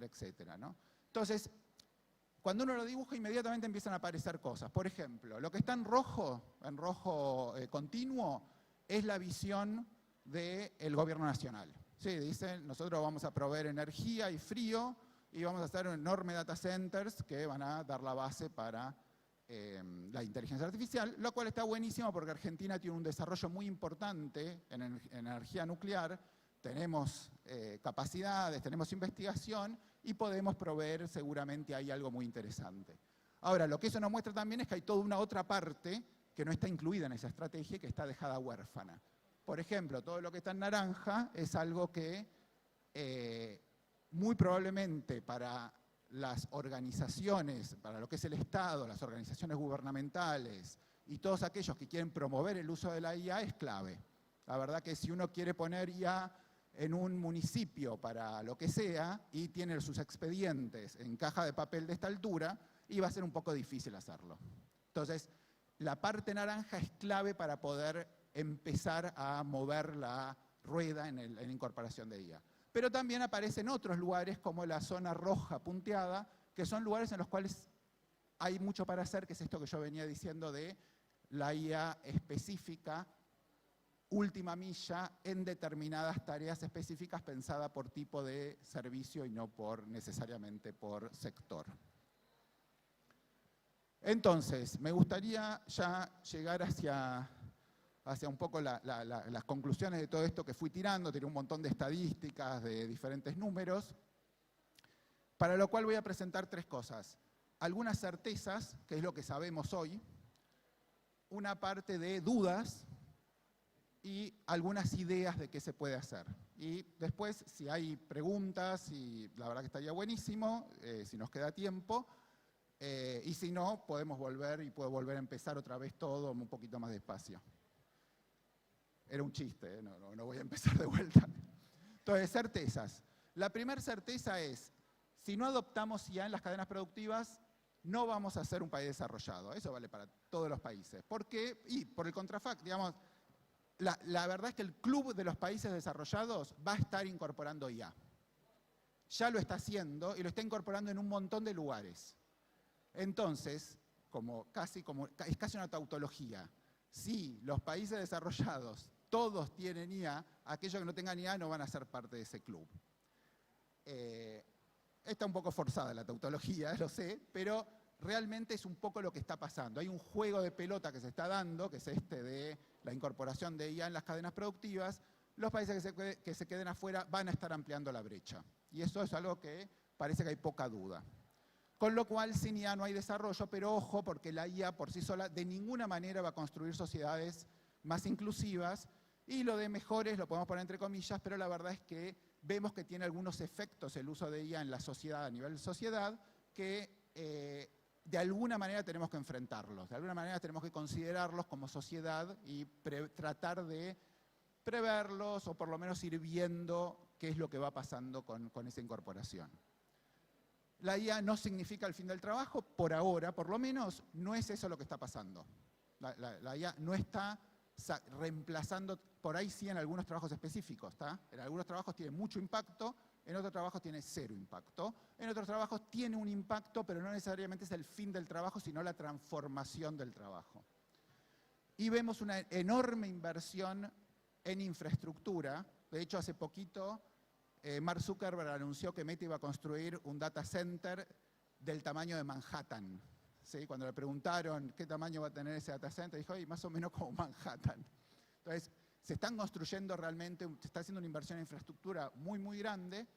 etcétera, ¿no? Entonces, cuando uno lo dibuja, inmediatamente empiezan a aparecer cosas. Por ejemplo, lo que está en rojo continuo, es la visión del gobierno nacional. Sí, dicen, nosotros vamos a proveer energía y frío y vamos a hacer enormes data centers que van a dar la base para la inteligencia artificial, lo cual está buenísimo porque Argentina tiene un desarrollo muy importante en energía nuclear, tenemos capacidades, tenemos investigación y podemos proveer seguramente ahí algo muy interesante. Ahora, lo que eso nos muestra también es que hay toda una otra parte que no está incluida en esa estrategia y que está dejada huérfana. Por ejemplo, todo lo que está en naranja es algo que muy probablemente para las organizaciones, para lo que es el Estado, las organizaciones gubernamentales y todos aquellos que quieren promover el uso de la IA es clave. La verdad que si uno quiere poner IA en un municipio para lo que sea y tiene sus expedientes en caja de papel de esta altura, iba a ser un poco difícil hacerlo. Entonces, la parte naranja es clave para poder empezar a mover la rueda en la incorporación de IA. Pero también aparecen otros lugares como la zona roja punteada, que son lugares en los cuales hay mucho para hacer, que es esto que yo venía diciendo de la IA específica, última milla, en determinadas tareas específicas pensada por tipo de servicio y no necesariamente por sector. Entonces, me gustaría ya llegar hacia un poco las conclusiones de todo esto que fui tirando, tiré un montón de estadísticas, de diferentes números, para lo cual voy a presentar tres cosas. Algunas certezas, que es lo que sabemos hoy, una parte de dudas y algunas ideas de qué se puede hacer. Y después, si hay preguntas, y la verdad que estaría buenísimo, si nos queda tiempo, y si no, podemos volver y puedo volver a empezar otra vez todo un poquito más despacio. Era un chiste, no voy a empezar de vuelta. Entonces, certezas. La primera certeza es, si no adoptamos IA en las cadenas productivas, no vamos a ser un país desarrollado. Eso vale para todos los países. ¿Por qué? Y por el contrafacto, digamos, la verdad es que el club de los países desarrollados va a estar incorporando IA. Ya lo está haciendo y lo está incorporando en un montón de lugares. Entonces, es casi una tautología. Si los países desarrollados todos tienen IA, aquellos que no tengan IA no van a ser parte de ese club. Está un poco forzada la tautología, lo sé, pero realmente es un poco lo que está pasando. Hay un juego de pelota que se está dando, que es este de la incorporación de IA en las cadenas productivas. Los países que se queden afuera van a estar ampliando la brecha. Y eso es algo que parece que hay poca duda. Con lo cual, sin IA no hay desarrollo, pero ojo, porque la IA por sí sola de ninguna manera va a construir sociedades más inclusivas, y lo de mejores lo podemos poner entre comillas, pero la verdad es que vemos que tiene algunos efectos el uso de IA en la sociedad, a nivel de sociedad, que de alguna manera tenemos que enfrentarlos, de alguna manera tenemos que considerarlos como sociedad y tratar de preverlos o por lo menos ir viendo qué es lo que va pasando con esa incorporación. La IA no significa el fin del trabajo, por ahora, por lo menos, no es eso lo que está pasando. La IA no está reemplazando, por ahí sí en algunos trabajos específicos, ¿está? En algunos trabajos tiene mucho impacto, en otros trabajos tiene cero impacto, en otros trabajos tiene un impacto, pero no necesariamente es el fin del trabajo, sino la transformación del trabajo. Y vemos una enorme inversión en infraestructura. De hecho, hace poquito Mark Zuckerberg anunció que Meta iba a construir un data center del tamaño de Manhattan. ¿Sí? Cuando le preguntaron qué tamaño va a tener ese data center, dijo, más o menos como Manhattan. Entonces, se están construyendo realmente, se está haciendo una inversión en infraestructura muy, muy grande.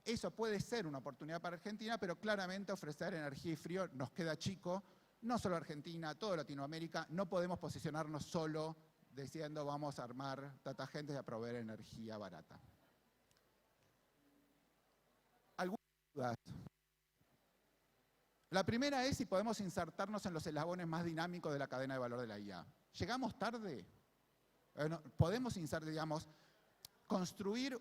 Eso puede ser una oportunidad para Argentina, pero claramente ofrecer energía y frío nos queda chico. No solo Argentina, toda Latinoamérica. No podemos posicionarnos solo diciendo vamos a armar data centers y a proveer energía barata. ¿Algunas dudas? La primera es si podemos insertarnos en los eslabones más dinámicos de la cadena de valor de la IA. ¿Llegamos tarde? Podemos insertar, digamos, construir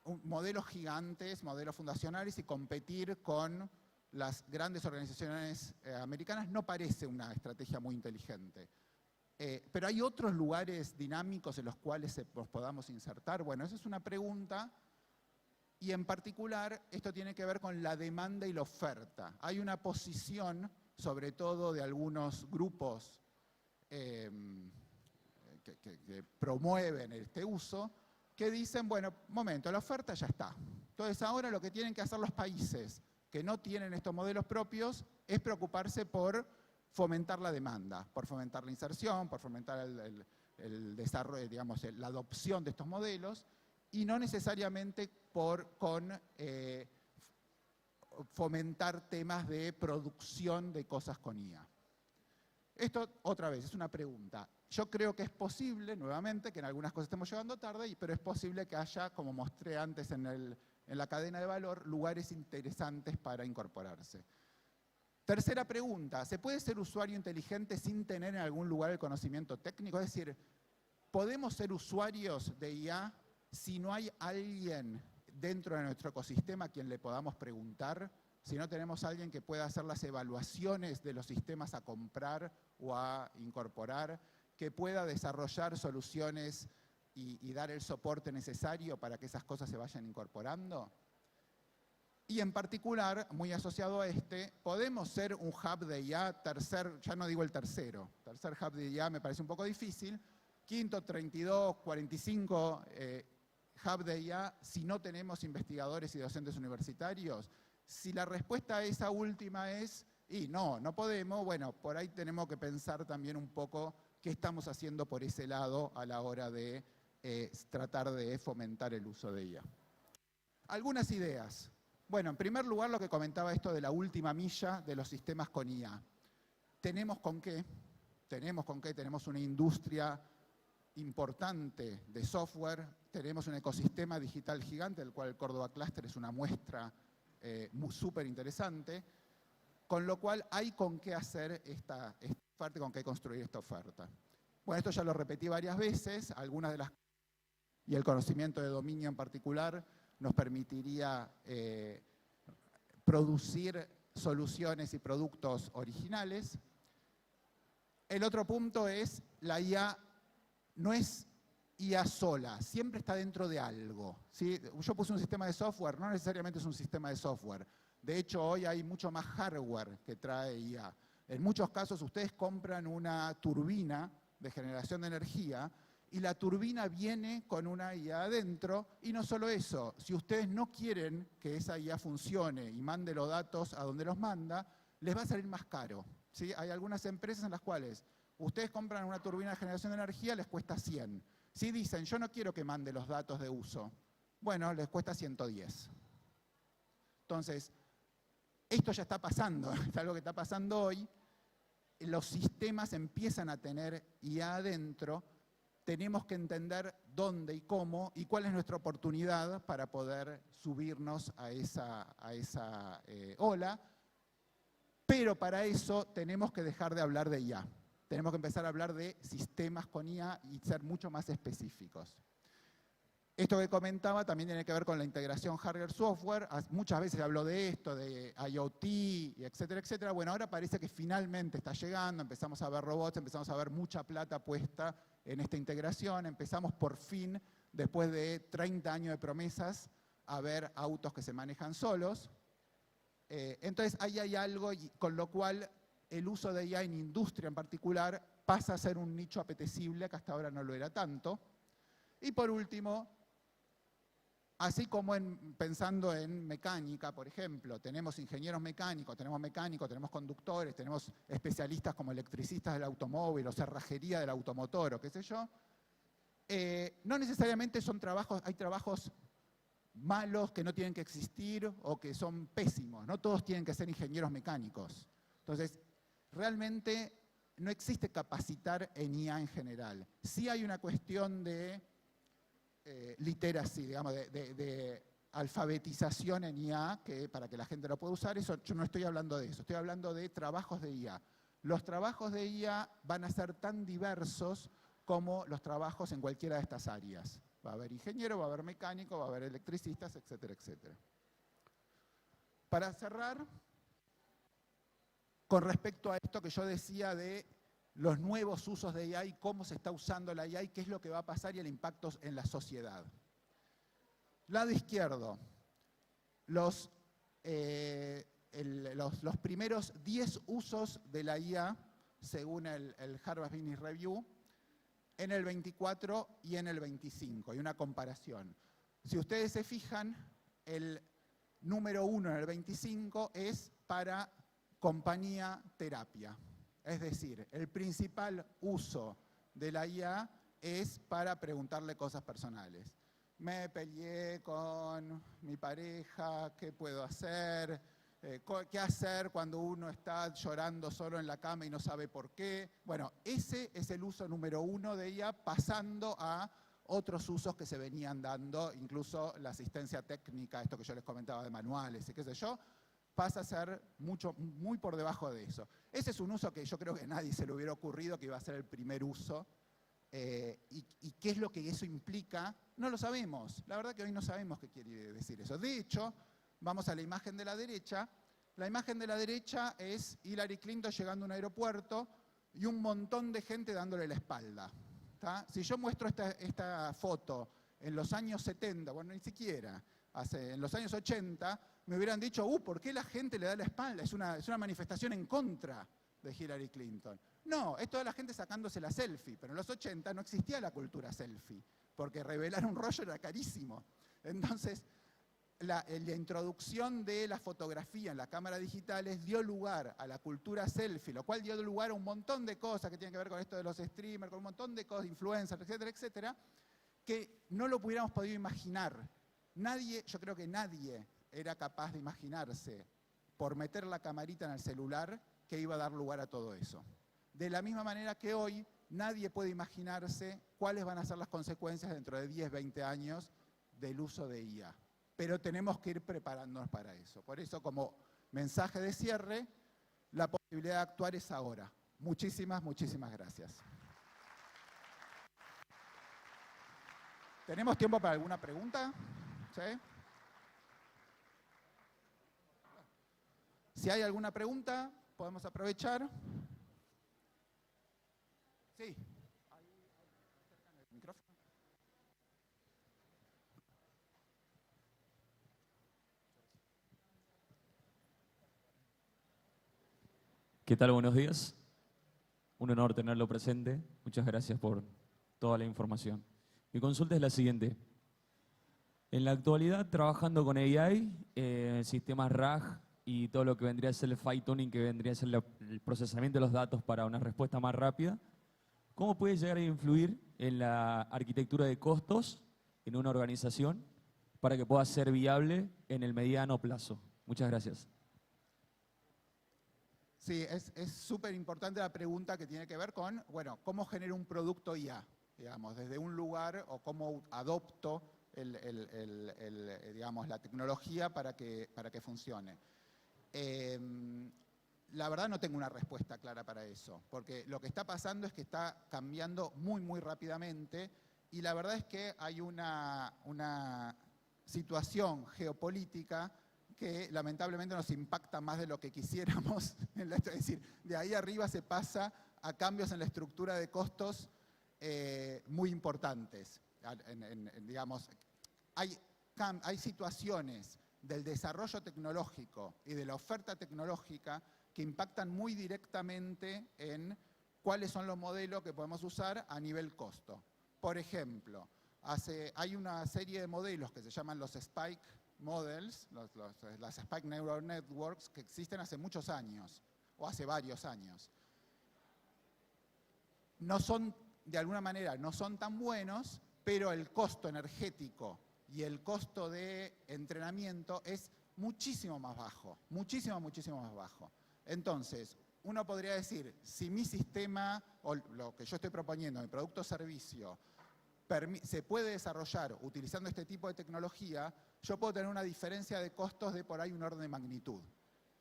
modelos gigantes, modelos fundacionales y competir con las grandes organizaciones americanas no parece una estrategia muy inteligente. Pero ¿hay otros lugares dinámicos en los cuales nos podamos insertar? Bueno, esa es una pregunta. Y en particular, esto tiene que ver con la demanda y la oferta. Hay una posición, sobre todo de algunos grupos que promueven este uso, que dicen, bueno, momento, la oferta ya está. Entonces ahora lo que tienen que hacer los países que no tienen estos modelos propios es preocuparse por fomentar la demanda, por fomentar la inserción, por fomentar el desarrollo, digamos, la adopción de estos modelos, y no necesariamente con fomentar temas de producción de cosas con IA. Esto, otra vez, es una pregunta. Yo creo que es posible, nuevamente, que en algunas cosas estemos llegando tarde, pero es posible que haya, como mostré antes en la cadena de valor, lugares interesantes para incorporarse. Tercera pregunta, ¿se puede ser usuario inteligente sin tener en algún lugar el conocimiento técnico? Es decir, ¿podemos ser usuarios de IA si no hay alguien dentro de nuestro ecosistema a quien le podamos preguntar? Si no tenemos a alguien que pueda hacer las evaluaciones de los sistemas a comprar o a incorporar, que pueda desarrollar soluciones y dar el soporte necesario para que esas cosas se vayan incorporando. Y en particular, muy asociado a podemos ser un hub de IA, ya no digo el tercer hub de IA me parece un poco difícil, quinto, 32, 45 hub de IA, si no tenemos investigadores y docentes universitarios. Si la respuesta a esa última es, y no podemos, bueno, por ahí tenemos que pensar también un poco qué estamos haciendo por ese lado a la hora de tratar de fomentar el uso de IA. Algunas ideas. Bueno, en primer lugar, lo que comentaba esto de la última milla de los sistemas con IA. ¿Tenemos con qué? Tenemos una industria importante de software, tenemos un ecosistema digital gigante, del cual el Córdoba Cluster es una muestra súper interesante, con lo cual hay con qué hacer esta oferta, con qué construir esta oferta. Bueno, esto ya lo repetí varias veces, algunas de las y el conocimiento de dominio en particular nos permitiría producir soluciones y productos originales. El otro punto es, la IA no es IA sola, siempre está dentro de algo, ¿sí? Yo puse un sistema de software, no necesariamente es un sistema de software. De hecho, hoy hay mucho más hardware que trae IA. En muchos casos, ustedes compran una turbina de generación de energía y la turbina viene con una IA adentro, y no solo eso, si ustedes no quieren que esa IA funcione y mande los datos a donde los manda, les va a salir más caro, ¿sí? Hay algunas empresas en las cuales ustedes compran una turbina de generación de energía, les cuesta 100. Si dicen, yo no quiero que mande los datos de uso, bueno, les cuesta 110. Entonces, esto ya está pasando, es algo que está pasando hoy. Los sistemas empiezan a tener IA adentro. Tenemos que entender dónde y cómo y cuál es nuestra oportunidad para poder subirnos a esa ola. Pero para eso tenemos que dejar de hablar de IA. Tenemos que empezar a hablar de sistemas con IA y ser mucho más específicos. Esto que comentaba también tiene que ver con la integración hardware-software. Muchas veces habló de esto, de IoT, etcétera, etcétera. Bueno, ahora parece que finalmente está llegando, empezamos a ver robots, empezamos a ver mucha plata puesta en esta integración, empezamos por fin, después de 30 años de promesas, a ver autos que se manejan solos. Entonces ahí hay algo con lo cual el uso de IA en industria en particular pasa a ser un nicho apetecible, que hasta ahora no lo era tanto. Y por último, así como pensando en mecánica, por ejemplo, tenemos ingenieros mecánicos, tenemos conductores, tenemos especialistas como electricistas del automóvil o cerrajería del automotor o qué sé yo, no necesariamente hay trabajos malos que no tienen que existir o que son pésimos, no todos tienen que ser ingenieros mecánicos. Entonces, realmente no existe capacitar en IA en general. Sí hay una cuestión de literacy, digamos, de alfabetización en IA, para que la gente lo pueda usar. Eso, yo no estoy hablando de eso, estoy hablando de trabajos de IA. Los trabajos de IA van a ser tan diversos como los trabajos en cualquiera de estas áreas. Va a haber ingeniero, va a haber mecánico, va a haber electricistas, etcétera, etcétera. Para cerrar, con respecto a esto que yo decía de los nuevos usos de IA y cómo se está usando la IA y qué es lo que va a pasar y el impacto en la sociedad. Lado izquierdo, los primeros 10 usos de la IA, según el Harvard Business Review, en el 24 y en el 25, y una comparación. Si ustedes se fijan, el número 1 en el 25 es para compañía terapia. Es decir, el principal uso de la IA es para preguntarle cosas personales. Me peleé con mi pareja, ¿qué puedo hacer? ¿Qué hacer cuando uno está llorando solo en la cama y no sabe por qué? Bueno, ese es el uso número 1 de IA, pasando a otros usos que se venían dando, incluso la asistencia técnica, esto que yo les comentaba de manuales y qué sé yo, pasa a ser muy por debajo de eso. Ese es un uso que yo creo que a nadie se le hubiera ocurrido que iba a ser el primer uso. ¿Y qué es lo que eso implica? No lo sabemos. La verdad que hoy no sabemos qué quiere decir eso. De hecho, vamos a la imagen de la derecha. La imagen de la derecha es Hillary Clinton llegando a un aeropuerto y un montón de gente dándole la espalda. ¿Tá? Si yo muestro esta foto en los años 70, bueno, ni siquiera, en los años 80, me hubieran dicho, ¿por qué la gente le da la espalda? Es una manifestación en contra de Hillary Clinton. No, es toda la gente sacándose la selfie, pero en los 80 no existía la cultura selfie, porque revelar un rollo era carísimo. Entonces, la introducción de la fotografía en las cámaras digitales dio lugar a la cultura selfie, lo cual dio lugar a un montón de cosas que tienen que ver con esto de los streamers, con un montón de cosas, influencers, etcétera, etcétera, que no lo hubiéramos podido imaginar. Yo creo que nadie era capaz de imaginarse, por meter la camarita en el celular, que iba a dar lugar a todo eso. De la misma manera que hoy, nadie puede imaginarse cuáles van a ser las consecuencias dentro de 10, 20 años del uso de IA. Pero tenemos que ir preparándonos para eso. Por eso, como mensaje de cierre, la posibilidad de actuar es ahora. Muchísimas, muchísimas gracias. ¿Tenemos tiempo para alguna pregunta? ¿Sí? Si hay alguna pregunta, podemos aprovechar. Sí. Ahí, acercan el micrófono. ¿Qué tal? Buenos días. Un honor tenerlo presente. Muchas gracias por toda la información. Mi consulta es la siguiente. En la actualidad, trabajando con AI, sistemas RAG y todo lo que vendría a ser el fine-tuning, que vendría a ser el procesamiento de los datos para una respuesta más rápida, ¿cómo puede llegar a influir en la arquitectura de costos en una organización para que pueda ser viable en el mediano plazo? Muchas gracias. Sí, es súper importante la pregunta que tiene que ver con, bueno, cómo genero un producto IA, digamos, desde un lugar, o cómo adopto digamos, la tecnología para que funcione. La verdad no tengo una respuesta clara para eso, porque lo que está pasando es que está cambiando muy, muy rápidamente, y la verdad es que hay una situación geopolítica que lamentablemente nos impacta más de lo que quisiéramos. Es decir, de ahí arriba se pasa a cambios en la estructura de costos muy importantes. Digamos, hay situaciones del desarrollo tecnológico y de la oferta tecnológica que impactan muy directamente en cuáles son los modelos que podemos usar a nivel costo. Por ejemplo, hay una serie de modelos que se llaman los Spike Models, las Spike Neural Networks, que existen hace muchos años, o hace varios años. No son, de alguna manera, no son tan buenos, pero el costo energético y el costo de entrenamiento es muchísimo más bajo, muchísimo, muchísimo más bajo. Entonces, uno podría decir, si mi sistema, o lo que yo estoy proponiendo, mi producto o servicio, se puede desarrollar utilizando este tipo de tecnología, yo puedo tener una diferencia de costos de por ahí un orden de magnitud.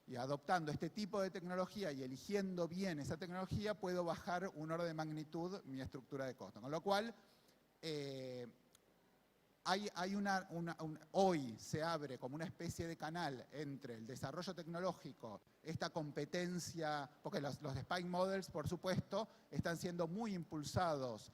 Y adoptando este tipo de tecnología y eligiendo bien esa tecnología, puedo bajar un orden de magnitud mi estructura de costos. Con lo cual, hoy se abre como una especie de canal entre el desarrollo tecnológico, esta competencia, porque los Spike Models, por supuesto, están siendo muy impulsados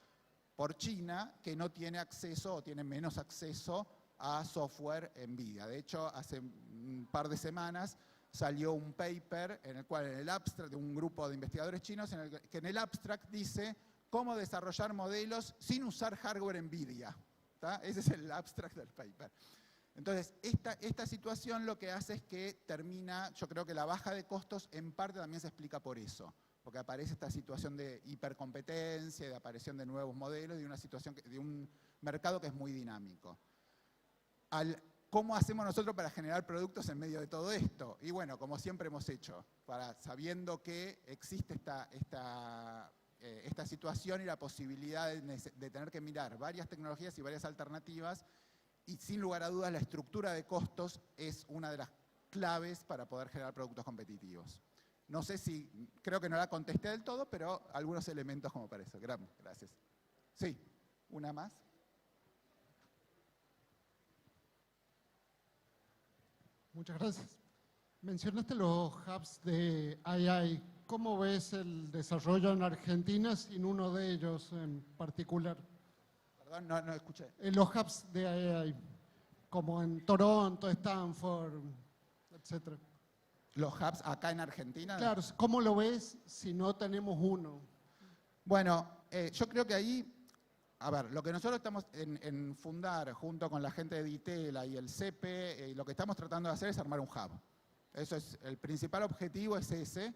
por China, que no tiene acceso o tiene menos acceso a software NVIDIA. De hecho, hace un par de semanas salió un paper en el cual, en el abstract de un grupo de investigadores chinos, que en el abstract dice cómo desarrollar modelos sin usar hardware NVIDIA. ¿Tá? Ese es el abstract del paper. Entonces, esta situación lo que hace es que termina, yo creo que la baja de costos en parte también se explica por eso, porque aparece esta situación de hipercompetencia, de aparición de nuevos modelos, de una situación, de un mercado que es muy dinámico. ¿Cómo hacemos nosotros para generar productos en medio de todo esto? Y bueno, como siempre hemos hecho, sabiendo que existe esta situación y la posibilidad de tener que mirar varias tecnologías y varias alternativas, y sin lugar a dudas la estructura de costos es una de las claves para poder generar productos competitivos. No sé si, creo que no la contesté del todo, pero algunos elementos como para eso. Gracias. Sí, una más. Muchas gracias. Mencionaste los hubs de AI. ¿Cómo ves el desarrollo en Argentina sin uno de ellos en particular? Perdón, no escuché. Los hubs de AI, como en Toronto, Stanford, etc. ¿Los hubs acá en Argentina? Claro, ¿cómo lo ves si no tenemos uno? Bueno, yo creo que ahí, a ver, lo que nosotros estamos en fundar junto con la gente de Ditela y el CEPE, lo que estamos tratando de hacer es armar un hub. Eso es, el principal objetivo es ese,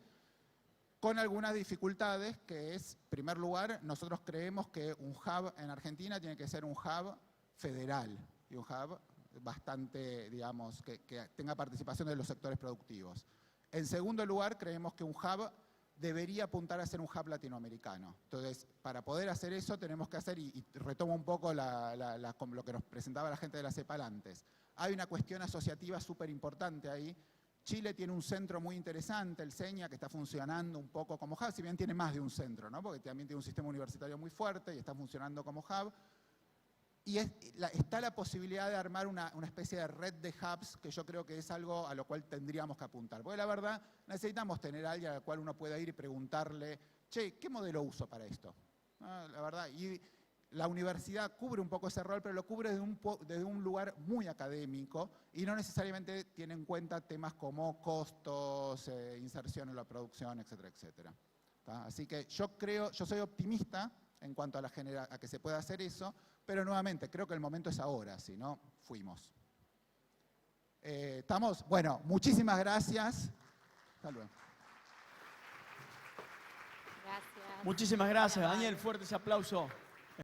con algunas dificultades, que es, en primer lugar, nosotros creemos que un hub en Argentina tiene que ser un hub federal y un hub bastante, digamos, que tenga participación de los sectores productivos. En segundo lugar, creemos que un hub debería apuntar a ser un hub latinoamericano. Entonces, para poder hacer eso tenemos que hacer, y retomo un poco lo que nos presentaba la gente de la CEPAL antes, hay una cuestión asociativa súper importante ahí. Chile tiene un centro muy interesante, el CENIA, que está funcionando un poco como hub, si bien tiene más de un centro, ¿no? Porque también tiene un sistema universitario muy fuerte y está funcionando como hub. Y está la posibilidad de armar una especie de red de hubs, que yo creo que es algo a lo cual tendríamos que apuntar. Porque la verdad, necesitamos tener a alguien al cual uno pueda ir y preguntarle, che, ¿qué modelo uso para esto? La verdad, y la universidad cubre un poco ese rol, pero lo cubre desde un lugar muy académico y no necesariamente tiene en cuenta temas como costos, inserción en la producción, etcétera, etcétera. Así que yo soy optimista en cuanto a que se pueda hacer eso, pero nuevamente, creo que el momento es ahora, si no, fuimos. ¿Estamos? Bueno, muchísimas gracias. Hasta luego. Gracias. Muchísimas gracias, Daniel. Fuerte ese aplauso.